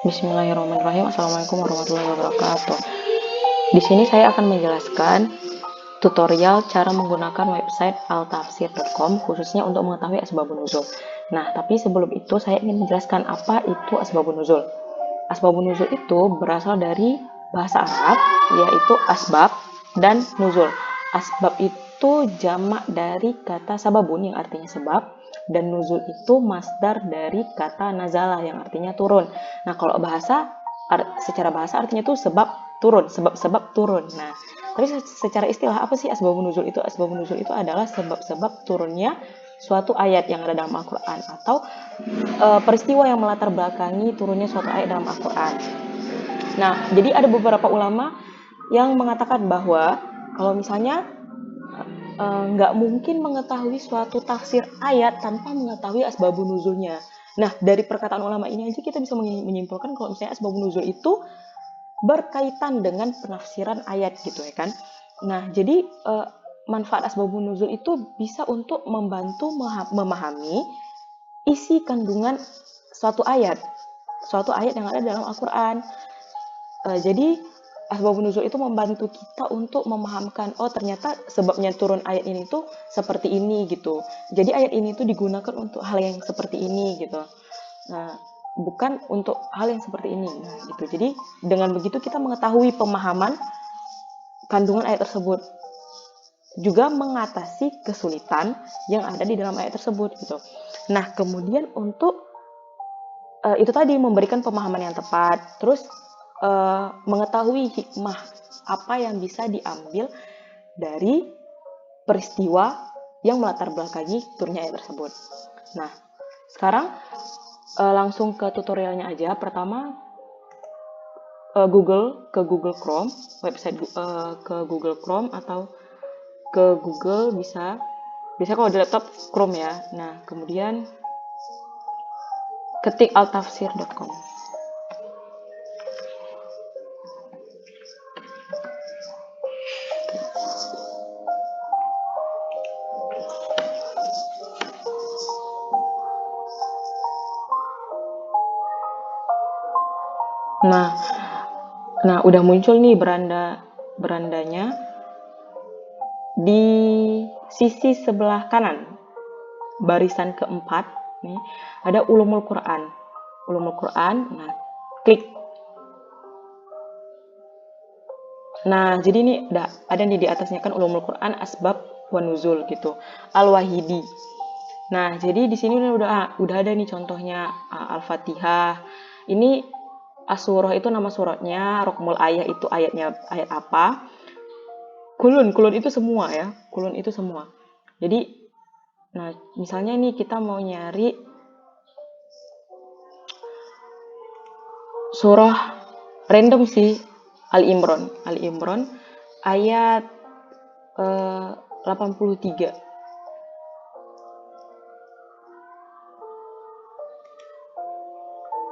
Bismillahirrahmanirrahim. Assalamualaikum warahmatullahi wabarakatuh. Di sini saya akan menjelaskan tutorial cara menggunakan website altafsir.com khususnya untuk mengetahui asbabun nuzul. Nah, tapi sebelum itu saya ingin menjelaskan apa itu asbabun nuzul. Asbabun nuzul itu berasal dari bahasa Arab, yaitu asbab dan nuzul. Asbab itu jamak dari kata sababun yang artinya sebab, dan nuzul itu masdar dari kata nazala yang artinya turun. Nah, kalau secara bahasa artinya itu sebab turun, sebab-sebab turun. Nah, tapi secara istilah apa sih asbabun nuzul itu? Asbabun nuzul itu adalah sebab-sebab turunnya suatu ayat yang ada dalam Al-Quran atau peristiwa yang melatar belakangi turunnya suatu ayat dalam Al-Quran. Nah, jadi ada beberapa ulama yang mengatakan bahwa kalau misalnya nggak mungkin mengetahui suatu tafsir ayat tanpa mengetahui asbabun nuzulnya. Nah, dari perkataan ulama ini aja kita bisa menyimpulkan kalau misalnya asbabun nuzul itu berkaitan dengan penafsiran ayat gitu ya kan. Nah, jadi manfaat asbabun nuzul itu bisa untuk membantu memahami isi kandungan suatu ayat yang ada dalam Al-Quran. Jadi asbabun nuzul itu membantu kita untuk memahamkan, oh ternyata sebabnya turun ayat ini tuh seperti ini gitu. Jadi ayat ini tuh digunakan untuk hal yang seperti ini gitu. Nah, bukan untuk hal yang seperti ini. Nah, gitu. Jadi dengan begitu kita mengetahui pemahaman kandungan ayat tersebut. Juga mengatasi kesulitan yang ada di dalam ayat tersebut gitu. Nah, kemudian untuk itu tadi memberikan pemahaman yang tepat, terus mengetahui hikmah apa yang bisa diambil dari peristiwa yang melatar belakangi turunnya ayat tersebut. Nah, sekarang langsung ke tutorialnya aja. Pertama, ke Google Chrome, website ke Google Chrome atau ke Google bisa kalau di laptop Chrome ya. Nah, kemudian ketik altafsir.com. Nah, udah muncul nih berandanya di sisi sebelah kanan, barisan keempat nih ada Ulumul Quran. Nah, klik. Nah, jadi ini ada nih di atasnya kan Ulumul Quran asbab wa nuzul gitu. Al-Wahidi. Nah, jadi di sini udah ada nih contohnya Al-Fatihah. Ini As-Surah itu nama suratnya, Rokmul Ayah itu ayatnya ayat apa. Kulun itu semua ya. Kulun itu semua. Jadi, nah misalnya nih kita mau nyari surah random sih, Ali Imran ayat 83.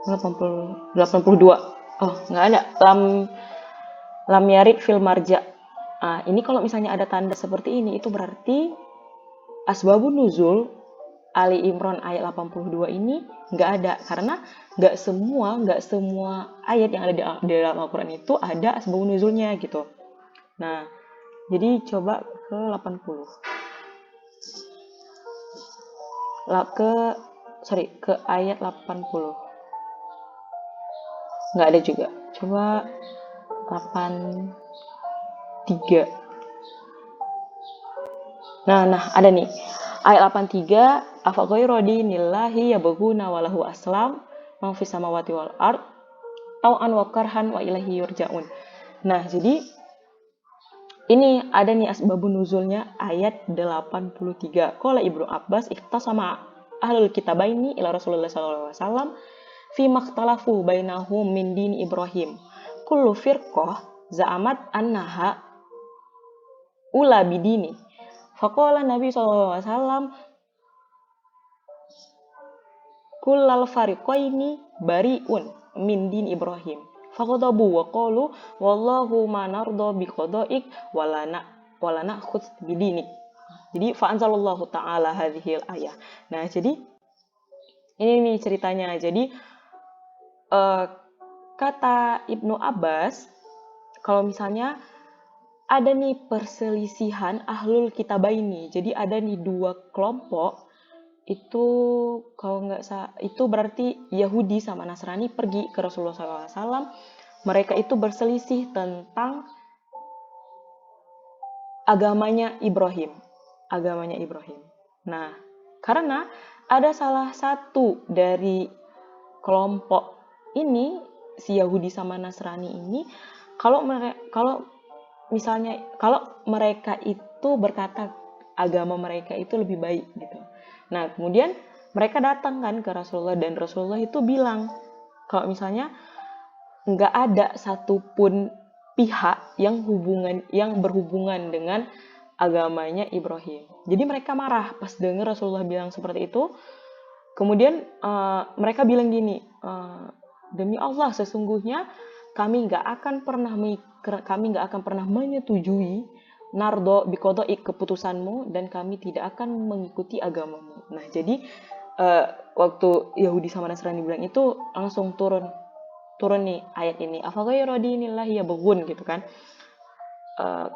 Delapan puluh dua. Oh, nggak ada. Lam yarid fil marja. Nah, ini kalau misalnya ada tanda seperti ini, itu berarti asbabun nuzul Ali Imran ayat 82 ini nggak ada, karena nggak semua ayat yang ada di dalam Al-Quran itu ada asbabun nuzulnya gitu. Nah, jadi coba ke 80. Ke ayat 80. Nggak ada juga. Coba 83. Nah, ada nih. Ayat 83, afa ghairu dinillahi yabghuna walahu aslam man fis samawati wal ard tau'an wa karhan wa ilaihi yurja'un. Nah, jadi ini ada nih asbabun nuzulnya ayat 83. Qala Ibnu Abbas iktasama ahlul kitabaini ila Rasulullah sallallahu alaihi wasallam fi makhtalafu bainahum min din Ibrahim. Kullu firqah za'amat annaha ula bidini. Faqala Nabi sallallahu alaihi wasallam kullal fariqaini bari'un min din Ibrahim. Faqadabu wa qalu wallahu ma narda biqada'ik walana khudz bidinik. Jadi fa'anzalallahu ta'ala hadhil ayah. Nah, jadi ini nih ceritanya. Jadi kata Ibnu Abbas, kalau misalnya ada nih perselisihan ahlul kitabaini, jadi ada nih dua kelompok, itu kalau nggak salah itu berarti Yahudi sama Nasrani pergi ke Rasulullah SAW. Mereka itu berselisih tentang agamanya Ibrahim. Nah, karena ada salah satu dari kelompok ini, si Yahudi sama Nasrani ini, kalau mereka itu berkata agama mereka itu lebih baik gitu. Nah, kemudian mereka datang kan ke Rasulullah, dan Rasulullah itu bilang kalau misalnya nggak ada satupun pihak yang berhubungan dengan agamanya Ibrahim. Jadi mereka marah pas dengar Rasulullah bilang seperti itu. Kemudian mereka bilang gini, demi Allah sesungguhnya kami nggak akan pernah menyetujui nardo biqodoi keputusanmu, dan kami tidak akan mengikuti agamamu. Nah, jadi waktu Yahudi sama Nasrani bilang itu, langsung turun nih ayat ini, afaghayra dinillahi yabghun gitu kan.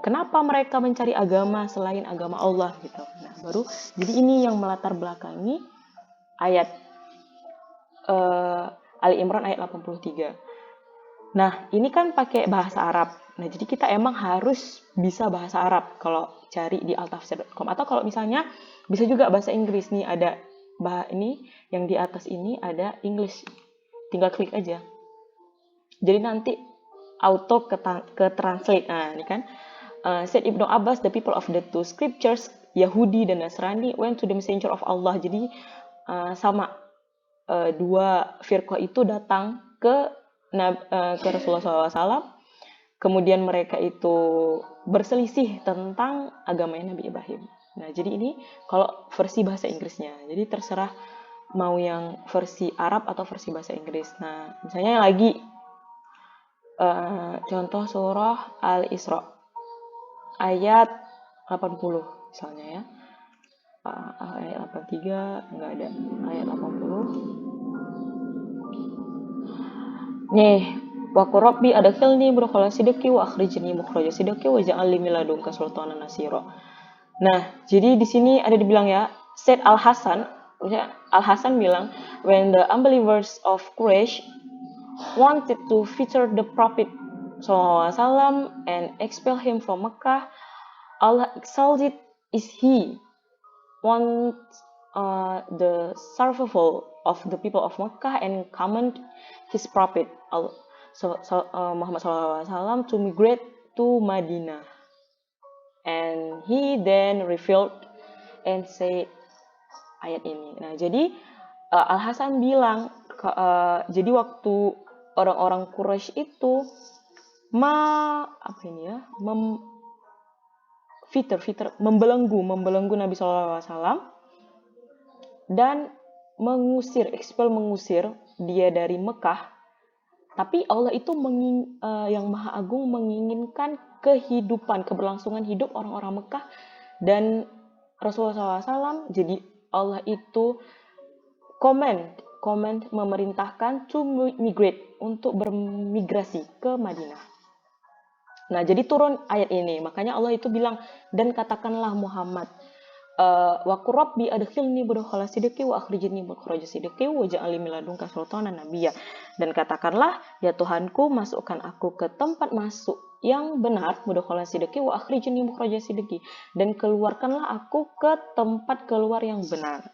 Kenapa mereka mencari agama selain agama Allah gitu. Nah, baru jadi ini yang melatar belakangi ayat Ali Imran ayat 83. Nah, ini kan pakai bahasa Arab. Nah, jadi kita emang harus bisa bahasa Arab kalau cari di altafsir.com, atau kalau misalnya bisa juga bahasa Inggris nih, ada ini yang di atas ini ada English. Tinggal klik aja. Jadi nanti auto ke translate. Nah, ini kan said Ibnu Abbas, the people of the two scriptures, Yahudi dan Nasrani, went to the messenger of Allah. Jadi dua firqah itu datang ke Rasulullah SAW. Kemudian mereka itu berselisih tentang agamanya Nabi Ibrahim. Nah, jadi ini kalau versi bahasa Inggrisnya. Jadi terserah mau yang versi Arab atau versi bahasa Inggris. Nah, misalnya lagi contoh surah Al-Isra ayat 80 misalnya ya. Ayat 83 enggak ada, ayat 80. Nih, wa qur rabbi adkhilni mudkhala sidqi wa akhrijni mukhraja sidqi waj'al li min ladunka sultanan nasira. Nah, jadi di sini ada dibilang ya, Said Al-Hasan bilang, when the unbelievers of Quraisy wanted to feature the Prophet SAW and expel him from Mecca, Allah exalted is He wants the survival of the people of Mecca and command His Prophet Muhammad SAW to migrate to Madinah. And He then revealed and say ayat ini. Nah, jadi Al-Hasan bilang, jadi waktu orang-orang Quraisy itu membelenggu Nabi SAW dan mengusir dia dari Mekah. Tapi Allah itu yang Maha Agung menginginkan keberlangsungan hidup orang-orang Mekah dan Rasulullah SAW. Jadi Allah itu memerintahkan to migrate, untuk bermigrasi ke Madinah. Nah, jadi turun ayat ini. Makanya Allah itu bilang, dan katakanlah Muhammad, wa qur rabbi adkhilni mudkhala sidqi wa akhrijni mukhraja sidqi waj'al li min ladunka sultanan nabiyya. Dan katakanlah, ya Tuhanku, masukkan aku ke tempat masuk yang benar, mudkhala sidqi wa akhrijni mukhraja sidqi, dan keluarkanlah aku ke tempat keluar yang benar.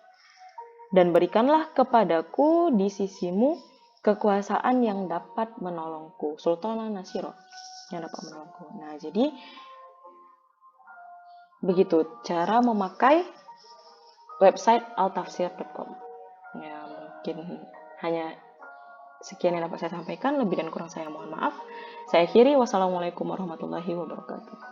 Dan berikanlah kepadaku di sisimu kekuasaan yang dapat menolongku, sultanan nasira, yang dapat menolongku. Nah, jadi begitu cara memakai website altafsir.com. Ya, mungkin hanya sekian yang dapat saya sampaikan. Lebih dan kurang saya mohon maaf. Saya akhiri. Wassalamualaikum warahmatullahi wabarakatuh.